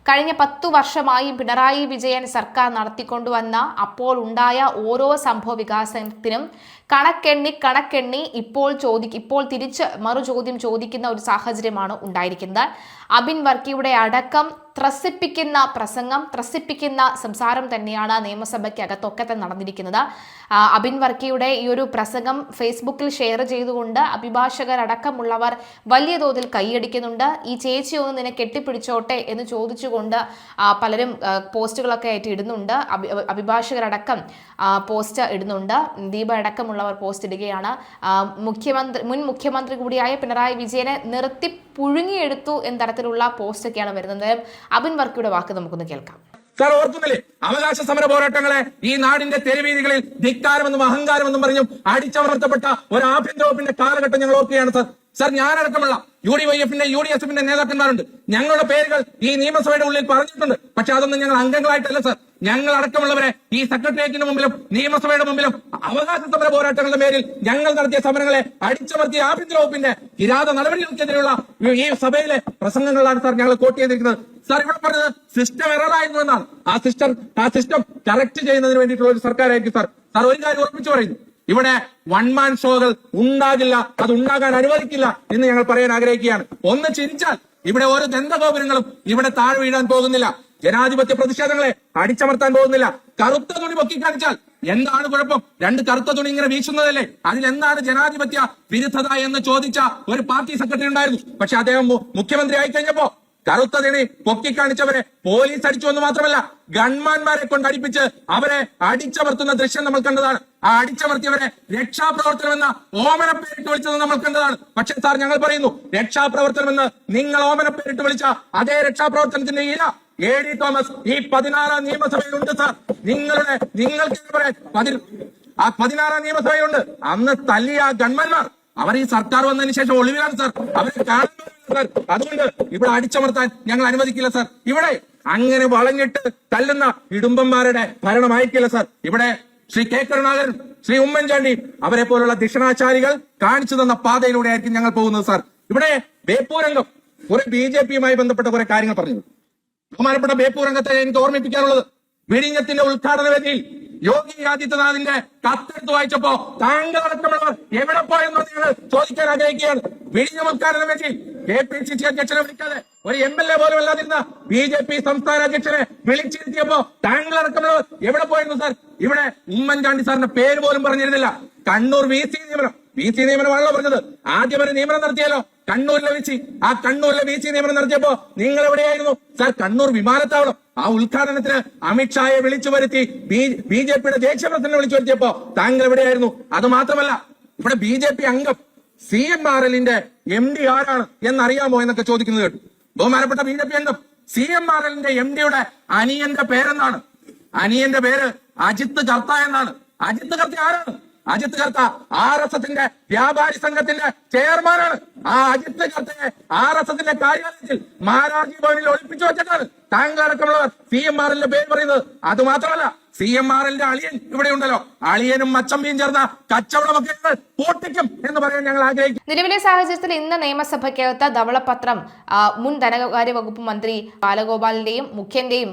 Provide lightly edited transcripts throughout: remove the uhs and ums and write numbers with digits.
കഴിഞ്ഞ 10 വർഷമായി പിണറായി വിജയൻ സർക്കാർ നടത്തിക്കൊണ്ടുവന്ന അപ്പോൾ ഉണ്ടായ ഓരോ സംഭവ വികാസത്തിനും കണക്കെണ്ണി ഇപ്പോൾ തിരിച്ച് മറുചോദ്യം ചോദിക്കുന്ന ഒരു സാഹചര്യമാണ് ഉണ്ടായിരിക്കുന്നത്. അബിൻ വർക്കിയുടെ അടക്കം ത്രസിപ്പിക്കുന്ന പ്രസംഗം, ത്രസിപ്പിക്കുന്ന സംസാരം തന്നെയാണ് നിയമസഭയ്ക്കകത്തൊക്കെ തന്നെ നടന്നിരിക്കുന്നത്. അബിൻ വർക്കിയുടെ ഈ ഒരു പ്രസംഗം ഫേസ്ബുക്കിൽ ഷെയർ ചെയ്തുകൊണ്ട് അഭിഭാഷകരടക്കമുള്ളവർ വലിയ തോതിൽ കൈയടിക്കുന്നുണ്ട്. ഈ ചേച്ചി ഒന്ന് നിന്നെ കെട്ടിപ്പിടിച്ചോട്ടെ എന്ന് ചോദിച്ചുകൊണ്ട് പലരും പോസ്റ്റുകളൊക്കെ ആയിട്ട് ഇടുന്നുണ്ട്. അഭിഭാഷകരടക്കം പോസ്റ്റ് ഇടുന്നുണ്ട്. ദീപ അടക്കമുള്ളവർ പോസ്റ്റ് ഇടുകയാണ്. മുൻ മുഖ്യമന്ത്രി കൂടിയായ പിണറായി വിജയനെ നിർത്തി പുഴുങ്ങിയെടുത്തു എന്ന തരത്തിലുള്ള പോസ്റ്റൊക്കെയാണ് വരുന്നത്. അബിൻ വർക്കിയുടെ വാക്ക് നമുക്കൊന്ന് കേൾക്കാം. സാർ ഓർക്കുന്നില്ലേ, അവകാശ സമര പോരാട്ടങ്ങളെ ഈ നാടിന്റെ തെരുവീതികളിൽ ധിക്കാരമെന്നും അഹങ്കാരമെന്നും പറഞ്ഞും അടിച്ചമർത്തപ്പെട്ട ഒരു ആഭ്യന്തര വകുപ്പിന്റെ കാലഘട്ടം ഞങ്ങൾ ഓർക്കുകയാണ് സാർ. സാർ, ഞാനടക്കമുള്ള UDYF-ന്റെ UDSF-ന്റെ നേതാക്കന്മാരുണ്ട്. ഞങ്ങളുടെ പേരുകൾ ഈ നിയമസഭയുടെ ഉള്ളിൽ പറഞ്ഞിട്ടുണ്ട്. പക്ഷെ അതൊന്നും ഞങ്ങൾ അംഗങ്ങളായിട്ടല്ല സാർ. ഞങ്ങൾ അടക്കമുള്ളവരെ ഈ സെക്രട്ടേറിയറ്റിന് മുമ്പിലും നിയമസഭയുടെ മുമ്പിലും അവകാശ സമര പോരാട്ടങ്ങളുടെ പേരിൽ ഞങ്ങൾ നടത്തിയ സമരങ്ങളെ അടിച്ചമർത്തിയ ആഭ്യന്തര വകുപ്പിന്റെ കിരാത നടപടികൾക്കെതിരെയുള്ള ഈ സഭയിലെ പ്രസംഗങ്ങളാണ് സാർ ഞങ്ങൾ കോട്ട് ചെയ്തിരിക്കുന്നത്. സാർ, ഇവിടെ പറഞ്ഞത് സിസ്റ്റം എററായിരുന്നു എന്നാണ്. ആ സിസ്റ്റം കറക്റ്റ് ചെയ്യുന്നതിന് വേണ്ടിയിട്ടുള്ള ഒരു സർക്കാരായിരിക്കും സാർ. സാർ, ഒരു കാര്യം ഉറപ്പിച്ചു പറയുന്നു, ഇവിടെ വൺ മാൻ ഷോകൾ ഉണ്ടാകില്ല, അത് ഉണ്ടാകാൻ അനുവദിക്കില്ല എന്ന് ഞങ്ങൾ പറയാൻ ആഗ്രഹിക്കുകയാണ്. ഒന്ന് ചിരിച്ചാൽ ഇവിടെ ഓരോ ദന്തഗോപുരങ്ങളും ഇവിടെ താഴെ വീഴാൻ പോകുന്നില്ല. ജനാധിപത്യ പ്രതിഷേധങ്ങളെ അടിച്ചമർത്താൻ പോകുന്നില്ല. കറുത്ത തുണി പൊക്കി കാണിച്ചാൽ എന്താണ് കുഴപ്പം? രണ്ട് കറുത്ത തുണി ഇങ്ങനെ വീശുന്നതല്ലേ, അതിലെന്താണ് ജനാധിപത്യ വിരുദ്ധത എന്ന് ചോദിച്ച ഒരു പാർട്ടി സെക്രട്ടറി ഉണ്ടായിരുന്നു. പക്ഷെ അദ്ദേഹം മുഖ്യമന്ത്രി ആയിക്കഴിഞ്ഞപ്പോ കറുത്ത തുണി പൊക്കിക്കാണിച്ചവരെ പോലീസ് അടിച്ചു എന്ന് മാത്രമല്ല, ഗൺമാൻമാരെ കൊണ്ട് അടിപ്പിച്ച് അവരെ അടിച്ചമർത്തുന്ന ദൃശ്യം നമ്മൾ കണ്ടതാണ്. ആ അടിച്ചമർത്തിയവരെ രക്ഷാപ്രവർത്തനം എന്ന ഓമന പേരിട്ട് വിളിച്ചത് നമ്മൾ കണ്ടതാണ്. പക്ഷെ സാർ, ഞങ്ങൾ പറയുന്നു, രക്ഷാപ്രവർത്തനം എന്ന് നിങ്ങൾ ഓമന പേരിട്ട് വിളിച്ച അതേ രക്ഷാപ്രവർത്തനത്തിന്റെ ഇല AD തോമസ് ഈ 16ാം നിയമസഭയിലുണ്ട് സാർ. നിങ്ങൾക്ക് ആ 16ാം നിയമസഭയുണ്ട്. അന്ന് തല്ലിയ ആ ഗൺമാൻമാർ അവർ ഈ സർക്കാർ വന്നതിന് ശേഷം ഒളിവിലാണ് സാർ. അവരെ കാണുന്നില്ല സാർ. അതുകൊണ്ട് ഇവിടെ അടിച്ചമർത്താൻ ഞങ്ങൾ അനുവദിക്കില്ല സാർ. ഇവിടെ അങ്ങനെ വളഞ്ഞിട്ട് തല്ലുന്ന ഇടുമ്പന്മാരുടെ ഭരണമായിരിക്കില്ല സാർ. ഇവിടെ ശ്രീ K. കരുണാകരൻ, ശ്രീ ഉമ്മൻചാണ്ടി അവരെ പോലുള്ള ദിഷണാചാരികൾ കാണിച്ചു തന്ന പാതയിലൂടെ ആയിരിക്കും ഞങ്ങൾ പോകുന്നത് സാർ. ഇവിടെ ബേപ്പൂരംഗം കുറെ BJP-യുമായി ബന്ധപ്പെട്ട കുറെ കാര്യങ്ങൾ പറഞ്ഞു. ബഹുമാനപ്പെട്ട ബേപ്പൂരംഗത്തെ എനിക്ക് ഓർമ്മിപ്പിക്കാനുള്ളത്, വിഴിഞ്ഞത്തിന്റെ ഉദ്ഘാടന വേദിയിൽ യോഗി ആദിത്യനാഥിന്റെ കത്തെടുത്ത് വായിച്ചപ്പോ താങ്കളടക്കമുള്ളവർ എവിടെ പോയെന്ന് നിങ്ങൾ ചോദിക്കാൻ ആഗ്രഹിക്കുകയാണ്. വിഴിഞ്ഞ ഉദ്ഘാടന വേദിയിൽ KPCC അധ്യക്ഷനെ വിളിക്കാതെ ഒരു MLA പോലും അല്ലാതിരുന്ന BJP സംസ്ഥാന അധ്യക്ഷനെ വിളിച്ചിരുത്തിയപ്പോ താങ്കളടക്കമുള്ളവർ എവിടെ പോയിരുന്നു സാർ? ഇവിടെ ഉമ്മൻചാണ്ടി സാറിന്റെ പേര് പോലും പറഞ്ഞിരുന്നില്ല. കണ്ണൂർ VC നിയമനമാണല്ലോ പറഞ്ഞത്. ആദ്യം ഒരു നിയമനം നടത്തിയാലോ കണ്ണൂരിലെ VC. ആ കണ്ണൂരിലെ VC നിയമനം നടത്തിയപ്പോ നിങ്ങൾ എവിടെയായിരുന്നു സാർ? കണ്ണൂർ വിമാനത്താവളം ആ ഉദ്ഘാടനത്തിന് അമിത്ഷായെ വിളിച്ചു വരുത്തി BJP-യുടെ ദേശീയ പ്രസിഡന്റ് വിളിച്ചു വരുത്തിയപ്പോ താങ്കൾ എവിടെയായിരുന്നു? അത് മാത്രമല്ല, ഇവിടെ BJP അംഗം CMRL-ന്റെ MD ആരാണ് എന്നറിയാമോ എന്നൊക്കെ ചോദിക്കുന്നത് കേട്ടു. ബഹുമാനപ്പെട്ട BJP അംഗം CMRL-ന്റെ MD-യുടെ അനിയന്റെ പേരെന്താണ്? അനിയന്റെ പേര് അജിത്ത് കർത്ത എന്നാണ്. അജിത്ത് കർത്ത ആരാണ്? അജിത്ത് കർത്ത RSS-ന്റെ വ്യാപാരി സംഘത്തിന്റെ ചെയർമാനാണ്. ആ അജിത്ത് കർത്തയെ RSS-ന്റെ കാര്യാലയത്തിൽ മാരാജി ഭവനിൽ ഒളിപ്പിച്ചു വെച്ചിട്ടാണ് താങ്കളടക്കമുള്ളവർ CMRL-ന്റെ പേര് പറയുന്നത്. അത് മാത്രമല്ല, CMRL-ന്റെ അളിയൻ ഇവിടെ ഉണ്ടല്ലോ, അളിയനും അച്ചമ്പിയും ചേർന്ന കച്ചവടമൊക്കെ പൂട്ടിക്കും എന്ന് പറയാൻ ഞങ്ങൾ ആഗ്രഹിക്കും. നിലവിലെ സാഹചര്യത്തിൽ ഇന്ന് നിയമസഭയ്ക്കകത്ത് ധവളപത്രം മുൻ ധനകാര്യ വകുപ്പ് മന്ത്രി ബാലഗോപാലിന്റെയും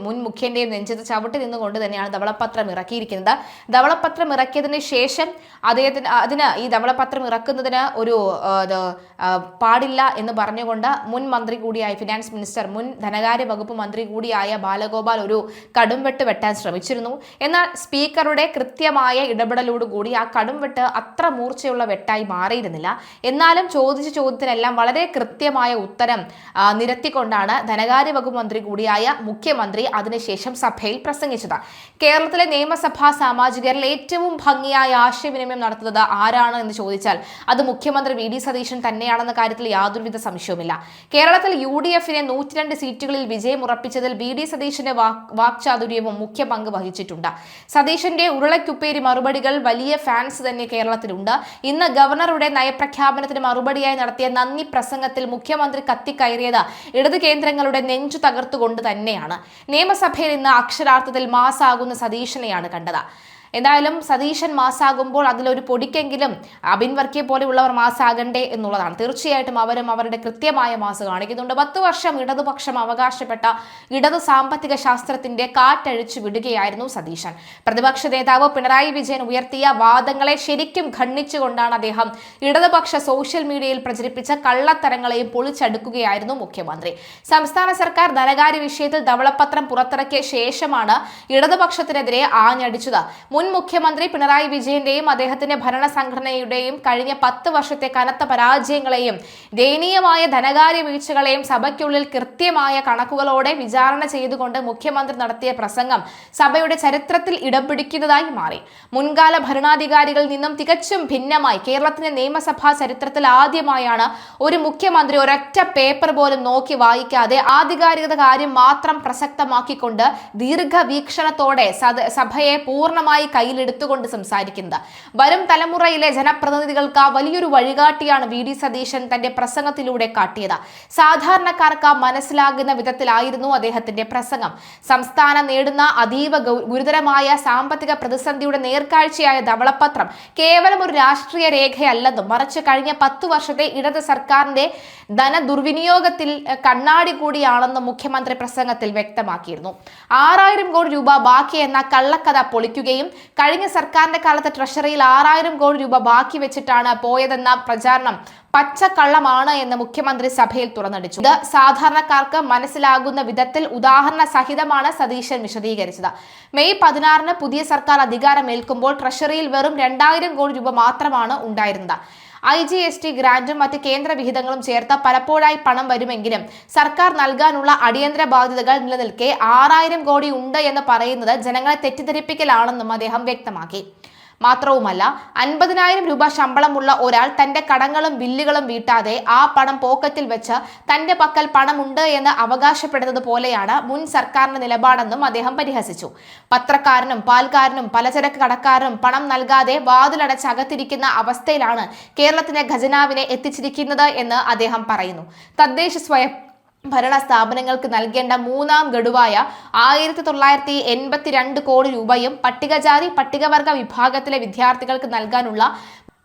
മുൻ മുഖ്യന്റെയും നെഞ്ചത്ത് ചവിട്ടി നിന്നുകൊണ്ട് തന്നെയാണ് ധവളപത്രം ഇറക്കിയിരിക്കുന്നത്. ധവളപത്രം ഇറക്കിയതിന് ശേഷം അതിന് ഈ ധവളപത്രം ഇറക്കുന്നതിന് ഒരു പാടില്ല എന്ന് പറഞ്ഞുകൊണ്ട് മുൻ മന്ത്രി കൂടിയായ ഫിനാൻസ് മിനിസ്റ്റർ, മുൻ ധനകാര്യ വകുപ്പ് മന്ത്രി കൂടിയായ ബാലഗോപാൽ ഒരു കടുംവെട്ട് വെട്ടാൻ ശ്രമിച്ചിരുന്നു. എന്നാൽ സ്പീക്കറുടെ കൃത്യമായ ഇടപെടലോടുകൂടി ആ കടുംവെട്ട് അത്ര മൂർച്ചയുള്ള വെട്ടായി മാറിയിരുന്നില്ല. എന്നാലും ചോദിച്ച ചോദ്യത്തിനെല്ലാം വളരെ കൃത്യമായ ഉത്തരം നിരത്തിക്കൊണ്ടാണ് ധനകാര്യ വകുപ്പ് മന്ത്രി കൂടിയായ മുഖ്യമന്ത്രി അതിനുശേഷം സഭയിൽ പ്രസംഗിച്ചത്. കേരളത്തിലെ നിയമസഭാ സാമാജികരിൽ ഏറ്റവും ഭംഗിയായ ആശയവിനിമയം നടത്തുന്നത് ആരാണ് എന്ന് ചോദിച്ചാൽ അത് മുഖ്യമന്ത്രി VD സതീശൻ തന്നെയാണെന്ന കാര്യത്തിൽ യാതൊരുവിധ സംശയവുമില്ല. കേരളത്തിൽ UDF-നെ 102 സീറ്റുകളിൽ വിജയം ഉറപ്പിച്ചതിൽ VD സതീശന്റെ വാക്ചാതുര്യവും മുഖ്യ പങ്ക് വഹിച്ചിട്ടുണ്ട്. സതീശന്റെ ഉരുളക്കുപ്പേരി മറുപടികൾ വലിയ ഫാൻസ് തന്നെ കേരളത്തിലുണ്ട്. ഇന്ന് ഗവർണറുടെ നയപ്രഖ്യാപനത്തിന് മറുപടിയായി നടത്തിയ നന്ദി പ്രസംഗത്തിൽ മുഖ്യമന്ത്രി കത്തിക്കയറിയത് ഇടത് കേന്ദ്രങ്ങളുടെ നെഞ്ചു തകർത്തുകൊണ്ട് തന്നെയാണ്. നിയമസഭയിൽ ഇന്ന് അക്ഷരാർത്ഥത്തിൽ മാസാകുന്ന സതീശനെയാണ് കണ്ടത്. എന്തായാലും സതീശൻ മാസാകുമ്പോൾ അതിലൊരു പൊടിക്കെങ്കിലും അബിൻ വർക്കിയെ പോലെയുള്ളവർ മാസാകണ്ടേ എന്നുള്ളതാണ്. തീർച്ചയായിട്ടും അവരും അവരുടെ കൃത്യമായ മാസ് കാണിക്കുന്നുണ്ട്. 10 വർഷം ഇടതുപക്ഷം അവകാശപ്പെട്ട ഇടതു സാമ്പത്തിക ശാസ്ത്രത്തിന്റെ കാറ്റഴിച്ചു വിടുകയായിരുന്നു സതീശൻ. പ്രതിപക്ഷ നേതാവ് പിണറായി വിജയൻ ഉയർത്തിയ വാദങ്ങളെ ശരിക്കും ഖണ്ഡിച്ചുകൊണ്ടാണ് അദ്ദേഹം ഇടതുപക്ഷ സോഷ്യൽ മീഡിയയിൽ പ്രചരിപ്പിച്ച കള്ളത്തരങ്ങളെയും പൊളിച്ചടുക്കുകയായിരുന്നു മുഖ്യമന്ത്രി. സംസ്ഥാന സർക്കാർ ധനകാര്യ വിഷയത്തിൽ ധവളപത്രം പുറത്തിറക്കിയ ശേഷമാണ് ഇടതുപക്ഷത്തിനെതിരെ ആഞ്ഞടിച്ചത്. മുൻ മുഖ്യമന്ത്രി പിണറായി വിജയന്റെയും അദ്ദേഹത്തിന്റെ ഭരണസംഘടനയുടെയും കഴിഞ്ഞ 10 വർഷത്തെ കനത്ത പരാജയങ്ങളെയും ദയനീയമായ ധനകാര്യ വീഴ്ചകളെയും സഭയ്ക്കുള്ളിൽ കൃത്യമായ കണക്കുകളോടെ വിചാരണ ചെയ്തുകൊണ്ട് മുഖ്യമന്ത്രി നടത്തിയ പ്രസംഗം സഭയുടെ ചരിത്രത്തിൽ ഇടം പിടിക്കുന്നതായി മാറി. മുൻകാല ഭരണാധികാരികളിൽ നിന്നും തികച്ചും ഭിന്നമായി കേരളത്തിന്റെ നിയമസഭാ ചരിത്രത്തിൽ ആദ്യമായാണ് ഒരു മുഖ്യമന്ത്രി ഒരൊറ്റ പേപ്പർ പോലും നോക്കി വായിക്കാതെ ആധികാരികത കാര്യം മാത്രം പ്രസക്തമാക്കിക്കൊണ്ട് ദീർഘവീക്ഷണത്തോടെ സഭയെ പൂർണ്ണമായി കയ്യിലെടുത്തുകൊണ്ട് സംസാരിക്കുന്നത്. വരും തലമുറയിലെ ജനപ്രതിനിധികൾക്ക് വലിയൊരു വഴികാട്ടിയാണ് വി ഡി സതീശൻ തന്റെ പ്രസംഗത്തിലൂടെ കാട്ടിയത്. സാധാരണക്കാർക്ക് മനസ്സിലാകുന്ന വിധത്തിലായിരുന്നു അദ്ദേഹത്തിന്റെ പ്രസംഗം. സംസ്ഥാനം നേടുന്ന അതീവ ഗുരുതരമായ സാമ്പത്തിക പ്രതിസന്ധിയുടെ നേർക്കാഴ്ചയായ ധവളപത്രം കേവലം ഒരു രാഷ്ട്രീയ രേഖയല്ലെന്നും മറിച്ച് കഴിഞ്ഞ 10 വർഷത്തെ ഇടത് സർക്കാരിന്റെ ധനദുർവിനിയോഗത്തിൽ കണ്ണാടി കൂടിയാണെന്നും മുഖ്യമന്ത്രി പ്രസംഗത്തിൽ വ്യക്തമാക്കിയിരുന്നു. 6000 കോടി രൂപ ബാക്കി എന്ന കള്ളക്കഥ പൊളിക്കുകയും കഴിഞ്ഞ സർക്കാരിന്റെ കാലത്ത് ട്രഷറിയിൽ 6000 കോടി രൂപ ബാക്കി വെച്ചിട്ടാണ് പോയതെന്ന പ്രചാരണം പച്ചക്കള്ളമാണ് എന്ന് മുഖ്യമന്ത്രി സഭയിൽ തുറന്നടിച്ചു. ഇത് സാധാരണക്കാർക്ക് മനസ്സിലാകുന്ന വിധത്തിൽ ഉദാഹരണ സഹിതമാണ് സതീശൻ വിശദീകരിച്ചത്. മെയ് 16 പുതിയ സർക്കാർ അധികാരമേൽക്കുമ്പോൾ ട്രഷറിയിൽ വെറും 2000 കോടി രൂപ മാത്രമാണ് ഉണ്ടായിരുന്നത്. IGST ഗ്രാന്റും മറ്റ് കേന്ദ്ര വിഹിതങ്ങളും ചേർത്ത് പലപ്പോഴായി പണം വരുമെങ്കിലും സർക്കാർ നൽകാനുള്ള അടിയന്തര ബാധ്യതകൾ നിലനിൽക്കെ 6000 കോടി ഉണ്ട് എന്ന് പറയുന്നത് ജനങ്ങളെ തെറ്റിദ്ധരിപ്പിക്കലാണെന്നും അദ്ദേഹം വ്യക്തമാക്കി. മാത്രവുമല്ല 50,000 രൂപ ശമ്പളമുള്ള ഒരാൾ തന്റെ കടങ്ങളും ബില്ലുകളും വീട്ടാതെ ആ പണം പോക്കറ്റിൽ വെച്ച് തന്റെ പക്കൽ പണമുണ്ട് എന്ന് അവകാശപ്പെടുന്നത് പോലെയാണ് മുൻ സർക്കാരിന്റെ നിലപാടെന്നും അദ്ദേഹം പരിഹസിച്ചു. പത്രക്കാരനും പാൽക്കാരനും പലചരക്ക് കടക്കാരനും പണം നൽകാതെ വാതിലടച്ച് അകത്തിരിക്കുന്ന അവസ്ഥയിലാണ് കേരളത്തിന്റെ ഖജനാവിനെ എത്തിച്ചിരിക്കുന്നത് എന്ന് അദ്ദേഹം പറയുന്നു. തദ്ദേശ സ്വയം ഭരണ സ്ഥാപനങ്ങൾക്ക് നൽകേണ്ട 3ാം ഗഡുവായ 1982 കോടി രൂപയും പട്ടികജാതി പട്ടികവർഗ വിഭാഗത്തിലെ വിദ്യാർത്ഥികൾക്ക് നൽകാനുള്ള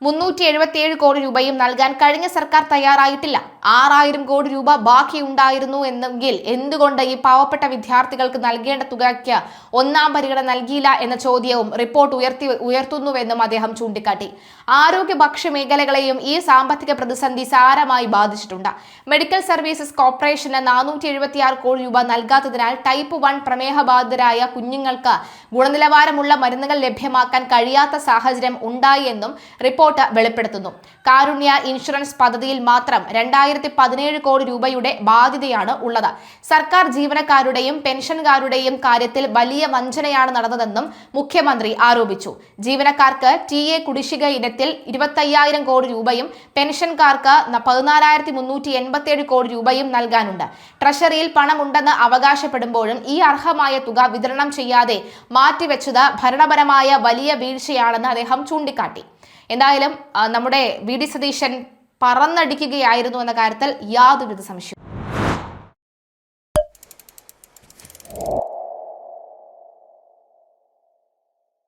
377 കോടി രൂപയും നൽകാൻ കഴിഞ്ഞ സർക്കാർ തയ്യാറായിട്ടില്ല. 6000 കോടി രൂപ ബാക്കിയുണ്ടായിരുന്നു എന്നെങ്കിൽ എന്തുകൊണ്ട് ഈ പാവപ്പെട്ട വിദ്യാർത്ഥികൾക്ക് നൽകേണ്ട തുകയ്ക്ക് 1ാം പരിഗണന നൽകിയില്ല എന്ന ചോദ്യവും റിപ്പോർട്ട് ഉയർത്തുന്നുവെന്നും അദ്ദേഹം ചൂണ്ടിക്കാട്ടി. ആരോഗ്യ ഭക്ഷ്യ മേഖലകളെയും ഈ സാമ്പത്തിക പ്രതിസന്ധി സാരമായി ബാധിച്ചിട്ടുണ്ട്. മെഡിക്കൽ സർവീസസ് കോർപ്പറേഷന് 476 കോടി രൂപ നൽകാത്തതിനാൽ ടൈപ്പ് 1 പ്രമേഹബാധിതരായ കുഞ്ഞുങ്ങൾക്ക് ഗുണനിലവാരമുള്ള മരുന്നുകൾ ലഭ്യമാക്കാൻ കഴിയാത്ത സാഹചര്യം ഉണ്ടായി എന്നും റിപ്പോർട്ട് വെളിപ്പെടുത്തുന്നു. കാരുണ്യ ഇൻഷുറൻസ് പദ്ധതിയിൽ മാത്രം 2017 കോടി രൂപയുടെ ബാധ്യതയാണ് ഉള്ളത്. സർക്കാർ ജീവനക്കാരുടെയും പെൻഷൻകാരുടെയും കാര്യത്തിൽ വലിയ വഞ്ചനയാണ് നടന്നതെന്നും മുഖ്യമന്ത്രി ആരോപിച്ചു. ജീവനക്കാർക്ക് TA കുടിശ്ശിക ഇനത്തിൽ 25,000 കോടി രൂപയും പെൻഷൻകാർക്ക് 14,387 കോടി രൂപയും നൽകാനുണ്ട്. ട്രഷറിയിൽ പണമുണ്ടെന്ന് അവകാശപ്പെടുമ്പോഴും ഈ അർഹമായ തുക വിതരണം ചെയ്യാതെ മാറ്റിവെച്ചത് ഭരണപരമായ വലിയ വീഴ്ചയാണെന്ന് അദ്ദേഹം ചൂണ്ടിക്കാട്ടി. എന്തായാലും നമ്മുടെ വി ഡി സതീശൻ പറന്നടിക്കുകയായിരുന്നു എന്ന കാര്യത്തിൽ യാതൊരുവിധ സംശയവും